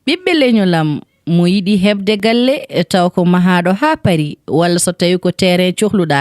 ɓiɓɓe leñolam mo yiɗi heɓde galle taw ko mahaɗo ha pari walla so tawi ko terrain cohluɗa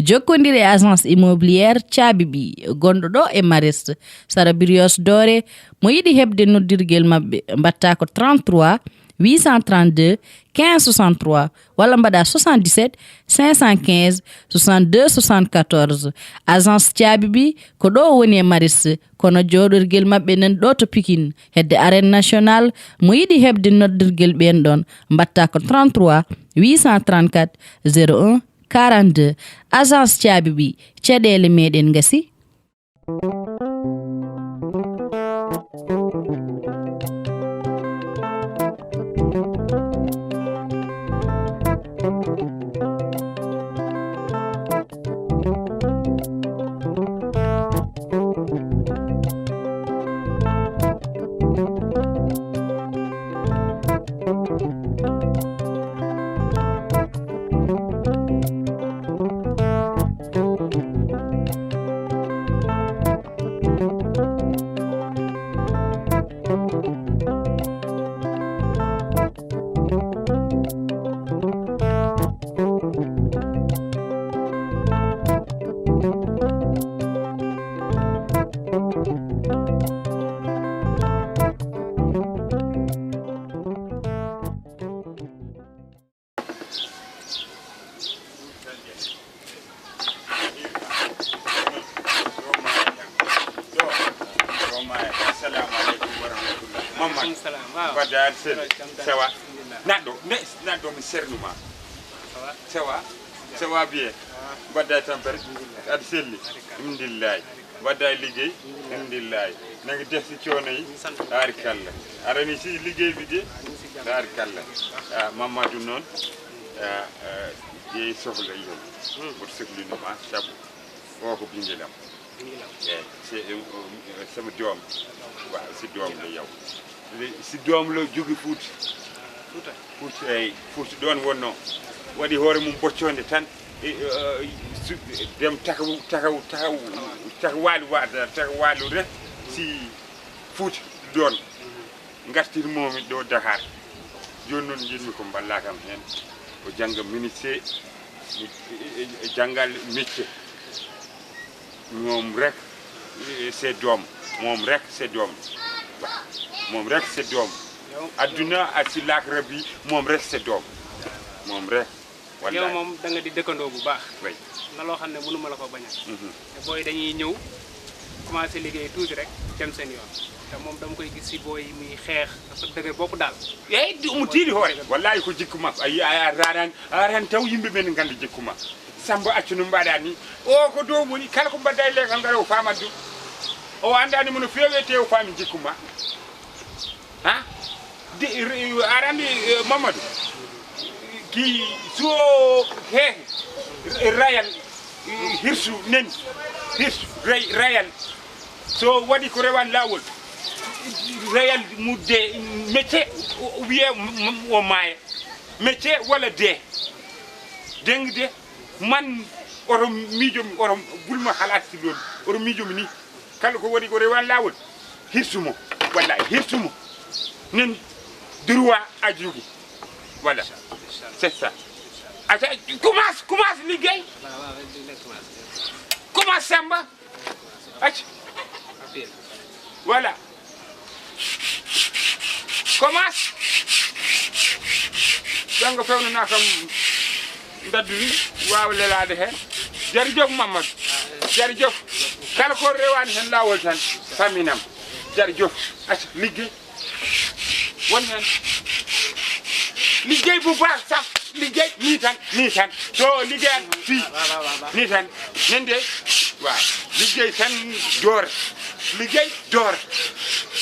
jokkodiri e agence immobiliére Thiabibi gonɗo ɗo e Mariste Sara Birios Doore mo yiɗi heɓde noddirguel mabɓe mbatta ko 33 832 15 63 walla mbaɗa 77 515 62 74 agence Thiabibi ko ɗo woni e Mariste kono joɗorguel mabɓe nan ɗo to Pikine hedde arène national mo yiɗi heɓde noddirguel ɓen ɗon mbatta ko 33 834 01 42 agence Thiabibi caɗele meɗen gasi. Sawa naɗɗo mi sernuma sawa bien badda tampere aɗa selli alhamdulillahi badda liggéey alhamdulillahi nanga defti coono yi barikalla arani si liggéey bi de barikalla Mamadou noon yeey sohla yon mboɗo sohlinoma saabu o ko bingelam sama doom waaw si doom la yow si doom la jogi Fuuta ɗon wonno waɗi hoore mum bocconde tan dem taka waali rek si Fuuta ɗon gartirmomi ɗo Dakar joni noon jinmi ko mballa kam hen o jangga ministé janggal métier moom rek c'est doom moom rek c'est doom moom rek c'est doom adduna ak si laaxira bi moom rek c'est doom moom rek wallaay yow moom da nga di dëkkandoo bu baax na loo xam ne mënuma la ko bañal te booy dañuy ñëw commencé liggéey tuuti rek dem seen yoon te moom dama koy gis si booy muy xeex dafa dëgër bopp daal mu tiiɗi hoore wallahi ko jikkuma a ran taw yimɓe ɓen ganda jikkuma Samba accu no mbaɗa ni o ko dow woni kala ko mbadda e legal ngal o famat ɗum o andani mono fewete o faami jikkuma ha arandi Mamadou ki so rayal hirsu nen hirsu rayal so waɗi ko rewan lawol rayal mudde métier wiye o maaya métier walla dengde man oto miijomi oto bulma halatti ɗon oto miijomi ni kala ko waɗi ko rewan lawol hirsumo walla hirsumo nen droit a jogi voilà c'est ça aca commence liggéey commence Samba acca voilà commence janga fewnana kam daddu ni wawa lelade hen jarjof Mamadou jarjof kala ko rewani hen lawol tan faminam jarjof acca liggéey won hen liggéey bu baax sax liggéey nii tan so liggéeyan fii nii tan nen de waaw liggéey tan door liggéey door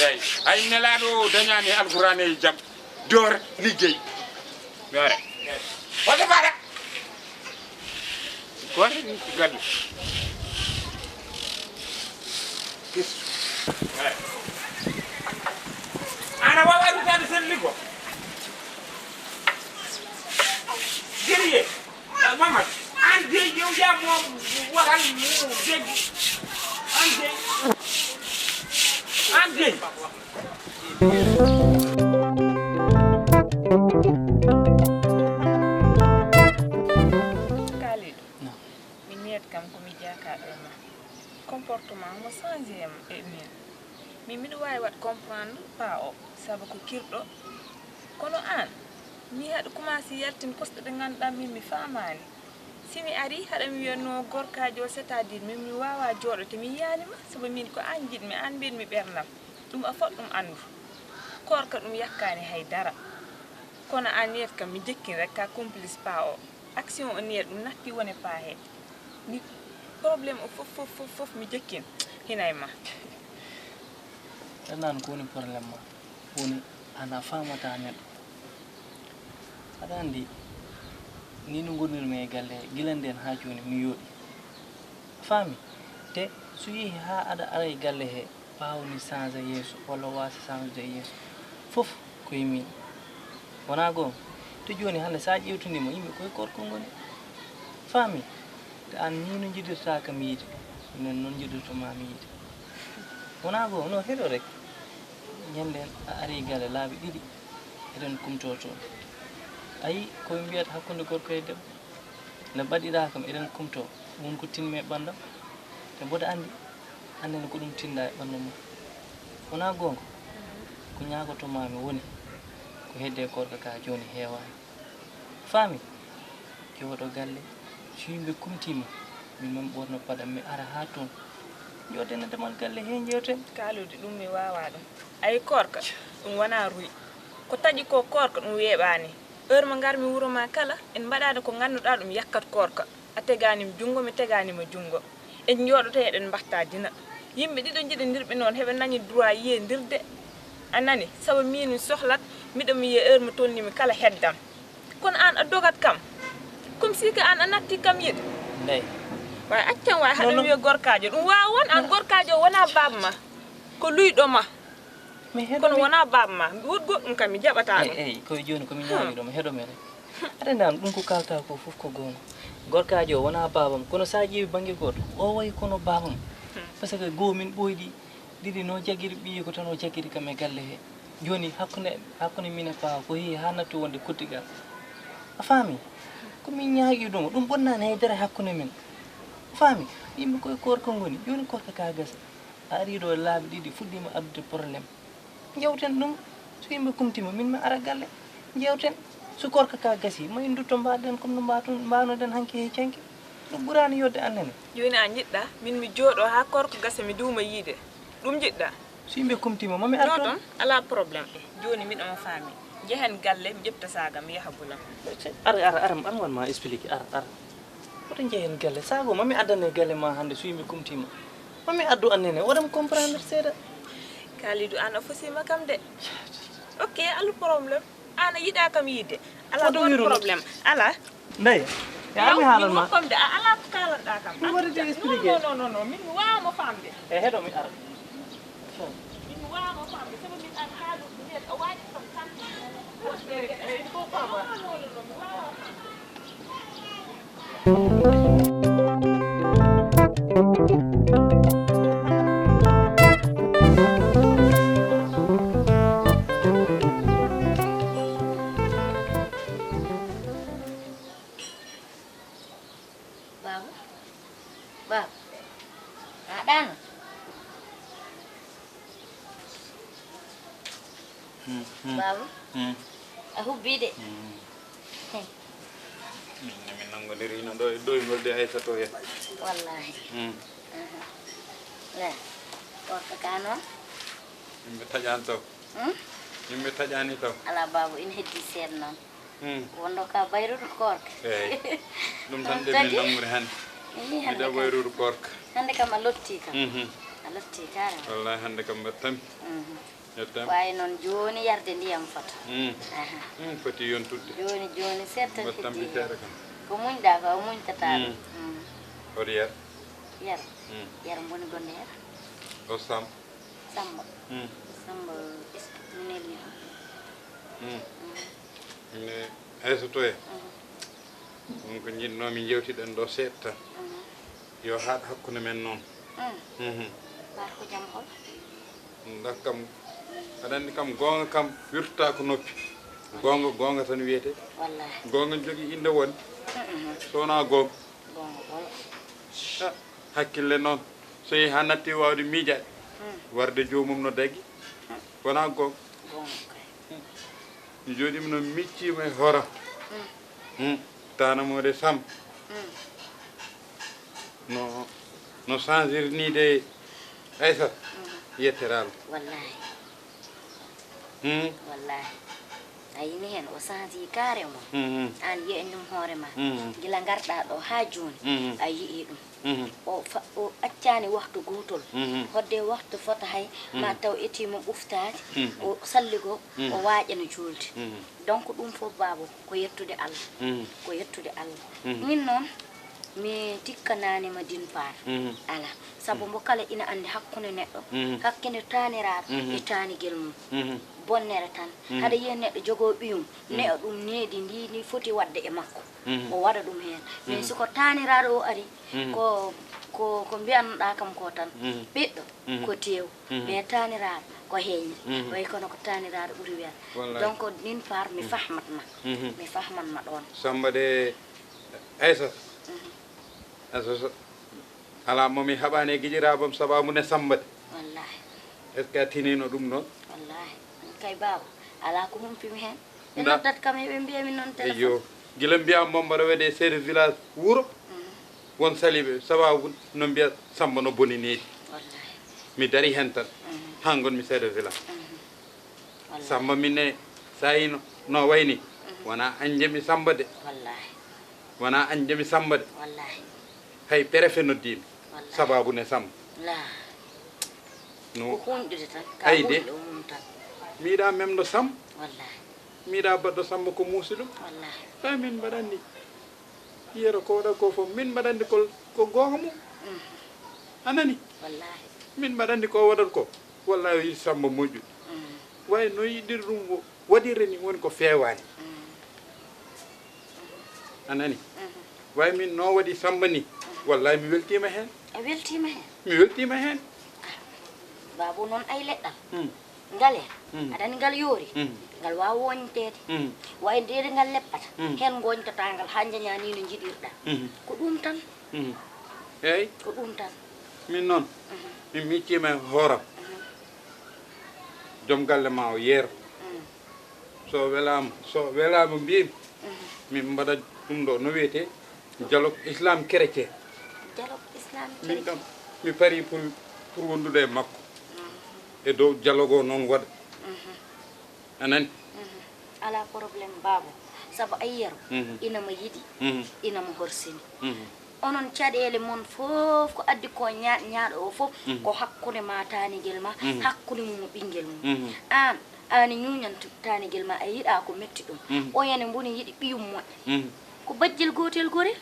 eyi ay nelaɗo dañani alqur'an e jaam door liggéey doore hoto mbaɗa goto galle ana wawa ɗutade sen liggo guerrier Mamadou an de yow yaa moom waxal mu dégg an de kirɗo kono an mi haɗa commencé yaltin kosɗe ɗe ganduɗa min mi famani simi ari haɗa mi wiyatno gorkajo c'est à dire min mi wawa jooɗote mi yiyanima saabu min ko an jiɗmi an mbinmi ɓernam ɗum a fot ɗum andu korka ɗum yakkani haydara kono an niyat kam mi jekkin rek ka complice pa o action o niyat ɗum natti wone pa he ni probléme o fof mi jekkin hinay ma nan ko woni probléme ma woni ana famata neɗɗo aɗa andi ni no gonirmi e galle gilanden ha joni mi yooɗi faami te so yeehi ha aɗa ara e galle he ɓawni change yeeso walla wasa change yeeso fof koye min wona gonga te joni hande sa ƴewtindima yimɓe koye korko ngoni faami te an ni no jiɗirta kam yiide minen noon jiɗirtomami yiide wona gonga no heɗo rek ñanden a ari galle laaɓi ɗiɗi eɗen kumto toon ayi koye mbiyata hakkude gorko e debbo nde ɓaɗiɗa kam eɗen kumto wonko tinmi e ɓandam te mboɗo andi annene ko ɗum tinda e ɓandu mum wona gonga ko ñagotomami woni ko hedde korka ka joni heewani faami jooɗo galle so yimɓe kumtima min mami ɓorno paɗam mi ara ha toon jooɗene demal galle he jewten kalude ɗum mi wawa ɗum ayi korka ɗum wona ruy ko taƴi ko korka ɗum weeɓani heure mo garmi wuuro ma kala en mbaɗade ko ganduɗa ɗum yakkat korka a teganima jungo mi teganima jungo en jooɗoto eɗen mbatta dina yimɓe ɗiɗo jiɗodirɓe noon heɓe dañi droit yiyendirde a nani saabu min mi sohlat miɗo mi yiya heure mo tolnimi kala heddam kono an a dogat kam comme si que an a natti kam yiɗ ndey way accan way haɗa wiya gorkajo ɗum wawa won an gorkajo wona babma ko luyɗoma kono wona babma wot goɗɗum kam mi jaɓata ɗum eyi koye joni komi ñawiɗoma heɗome rek aɗa ndan ɗum ko kalta ko fof ko gonga gorkajo wona babam kono sa ƴeewi banggue goto o wayi kono babam par ce que goo min ɓoyɗi ɗiɗi no jaguiri ɓiye ko tan o jaguiri kam e galle he joni hakkude min e paa ko heewi ha natti wonde koddigal a faami komin ñaagui ɗum ɗum bonnani haydara hakkude men faami yimɓe koye korko ngoni joni korka ka gasa a ari ɗo laabi ɗiɗi fuɗɗima addude probléme jewten ɗum so yimɓe kumtima min mi ara galle jewten so korka ka gasi ma en dutto mbaɗen comme no mbanoɗen hanke he cenke ɗum ɓurani yodde annene joni a jiɗɗa min mi jooɗo ha korko gasa mi duuma yiide ɗum jiɗɗa so yimɓe kumtima mami ar non ɗon ala probléme joni miɗoma faami jehen galle mi ƴefta saga mi yaha bulam ara wanma expliqué ara oto jehen galle sago mami addane galle ma hande so yimɓe kumtima mami addu annene waɗam comprendre seeɗa kalidou an a fosima kam de ok alu probléme an a yiɗa kam yiide ala ɗon probléme ala ndey ami haalanma kom de ala ko kalanɗa kam mi waɗide expliqué non min mi wawamo famde e heɗo mi ara min mi wawamo famde sabu min an haalu mbiyat a waɗi kam kanti Bab. Adan. Babu. A hubbide. min nangodirino ɗo e doygol de Ayssa to hen Wallahi. La. Korka ka noon. yimɓe taƴani taw yimɓe taƴani taw Ala babu in heddi seeɗa noon. Wondo ka bayruɗo korka. eyyi ɗum tan de min nangude hande miɗa wayrude korka hande kam a lotti kam a lotti carrément wallahi hande kam mbattami yettami wawi noon joni yarde ndiyam fota foti yontudde joni seeɗa mbattam bicere kam ko muñɗa ko o muñtata ɗum hoto yar yara boni gonɗo yara o Samba Samba est ce que minelni mine Ayssa to e ɗum ko jiɗnomi jewtiɗen ɗo seeɗa tan yo haaɗ hakkude men noon bar ko jam hol dak kam aɗa andi kam gonga kam wirtata ko noppi gonga tan wiyete wallahi gonga jogui inde woni so wona gonga hakkille noon so yeehi ha natti wawde miijade warde jomum no dagui wona gonga mi jooɗima no miccima e horam tanamode Sam no changirnide Ayssa yetteralo wallahi wallahi a yini hen o changi carrément an yiya ɗum hoore ma gila garɗa ɗo ha joni a yii ɗum o accani waktu gotol hodde waktu fota hay ma taw etimo ɓuftade o salligo o waƴano julde donc ɗum fof babo ko yettude Allah ko yettude Allah min noon mi tikkananima din part ala sabu mbo kala ina andi hakkude neɗɗo hakkinde taniraɗo e taniguel mum bonnere tan haɗa yiya neɗɗo jogo ɓiyum neɗɗo ɗum needi ndi foti wadde e makko o waɗa ɗum hen mais siko taniraɗo o ari ko mbiyannoɗa kam ko tan ɓiɗɗo ko tew mais taniraɗo ko heeñi way kono ko taniraɗo ɓuuri wiyata donc din part mi fahmatma mi fahmanma ɗon Samba de Ayssa ala momi haɓani e guiƴirabam sababune Sambade wallahi est ce que a tinino ɗum noon wallahi kay baba ala ko humpimi hen ɓe noddat kam eɓe mbiyami noon téléphone yo guila mbiyam mo mbaɗa waɗe chef de village wuuro won saliɓe sababu no mbiya Samba no boni needi wallahi mi dari hen tan ha gonmi chef de village Samba minne sa yi no wayni wona anjemi Samba de wallahi wona anjemi Samba de wallahi hay préfet noddimi sababu ne Samba la no ko hunɗude tan Ay de. o mum tan miiɗa memɗo Samba wallahi miiɗa baɗɗo Samba ko muusi ɗum wallahi ay min mbaɗanni yero ko waɗa ko fof min mbaɗandi ko gonga mum anani wallahi min mbaɗandi ko waɗat ko wallahi o yiɗi Samba moƴƴude way no yiɗiri ɗum waɗirre ni woni ko fewani anani way min no waɗi Samba ni wallahi mi weltima hen a weltima hen mi weltima hen babu noon ay leɗɗal ngale aɗani ngal yoori ngal wawa woñtede way ndede ngal leppata hen goñtata ngal ha jañani no jiɗirɗa ko ɗum tan eyyi ko ɗum tan min noon min miccima e hooram joom galle ma o yeero so welama mbimi min mbaɗa ɗum ɗo no wiyete dialogue islam chrétien dialogue islamique min kam mi pari pour wondude e makko e dow dialogue o noon waɗa anani ala probléme babo saabu ayyero inama yiɗi inama horsini onon caɗele mon fof ko addi ko ñaaɗo o fof ko hakkude ma taniguel ma hakkude mum ɓinguel mum ani ñuñanta taniguel ma a yiɗa ko metti ɗum o yane mboni yiɗi ɓiyum moƴƴa ko bajjel gotel gorel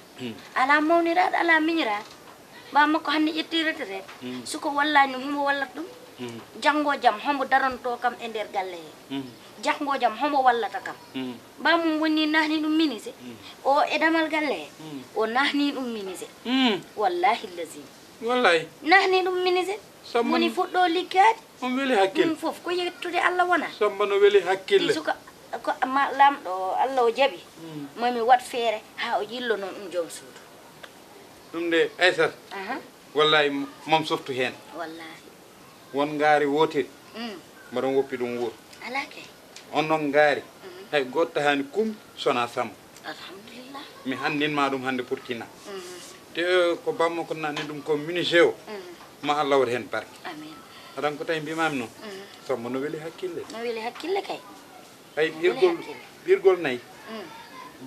ala mawniraɗo ala miñiraɗo ba makko hande ƴetti retraite suko wallani homo wallat ɗum janggo jaam hombo daranto kam e nder galle he janggo jaam hombo wallata kam bamum woni nahni ɗum minise o e damal galle he o nahni ɗum minise wallahi lazim wallahi nahni ɗum minise woni fuɗɗo liggade on weeli hakkille ɗum foof ko yettude Allah wona Samba no weeli hakkille suka ko lamɗo Allah o jaaɓi mami wat feere ha o jillo noon ɗum joom suudu ɗum de Ayssa wallahi mom softu hen wallahi won ngaari wotiri mbaɗon woppi ɗum wuuro ala kay on noon ngaari hay goto hani kum sona Samba alhamdulillah mi hanndinma ɗum hannde pour tina te ko bammo ko nanni ɗum ko ministre o ma Allah waɗa hen barke amin aɗan ko tawi mbimami noon Samba no weeli hakkille no weeli hakkille kay hay ɓirgol nayyi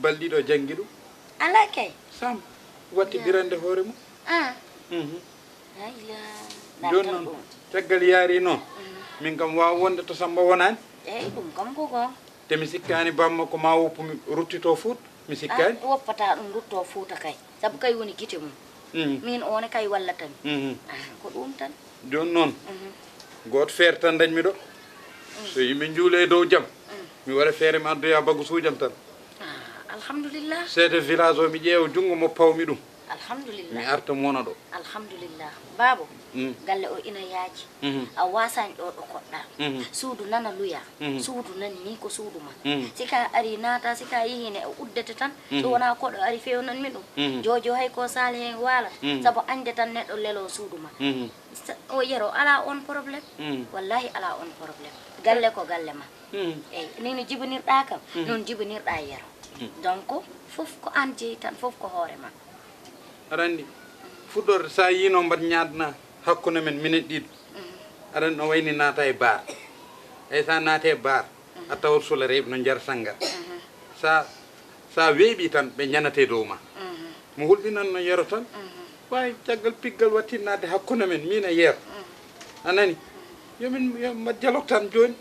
balɗiɗo janggi ɗum ala kay Samba watti birande hoore mum joni noon caggal yaari noon min kam wawa wonde to Samba wonani eyyi ɗum kam ko gon te mi sikkani bamma ko ma woppumi ruttito Fuuta mi sikkani woppata ɗum rutto Fuuta kay saabu kay woni guite mum min one kay wallatami ko ɗum tan joni noon goto feere tan dañmi ɗo so yimɓe juule dow jaam mi waɗa feere mi addoya baggu suujam tan alhamdulillah chef de village o mi ƴeewa junngo mo pawmi ɗum alhamdulillah mi arta mona ɗo alhamdulillah babo galle o ina yaaji a wasani ɗo ɗo koɗɗa suudu nana luya suudu nani ni ko suudu ma sika ari naata sika yihine o uddete tan so wona koɗo ari fewnanmi ɗum jojo hay ko sali hen walata saabu ande tan neɗɗo lelo suudu ma o yero ala on probléme wallahi ala on probléme galle ko galle ma eyyi ni no jibinirɗa kam non jibinirɗa Yero donc fof ko an jeeyi tan fof ko hoore ma arandi fuɗɗorde sa yino mbat ñadna hakkude men minen ɗiɗo aɗa no wayni naata e bar eyi sa naate e bar a tawat sula reeɓi no nder sangal sa weeɓi tan ɓe ñanate dow ma mo hulɓinan no Yero tan wawi caggal piggal wattinnade hakkude men min e Yero anani yomin mbat dialogue tan joni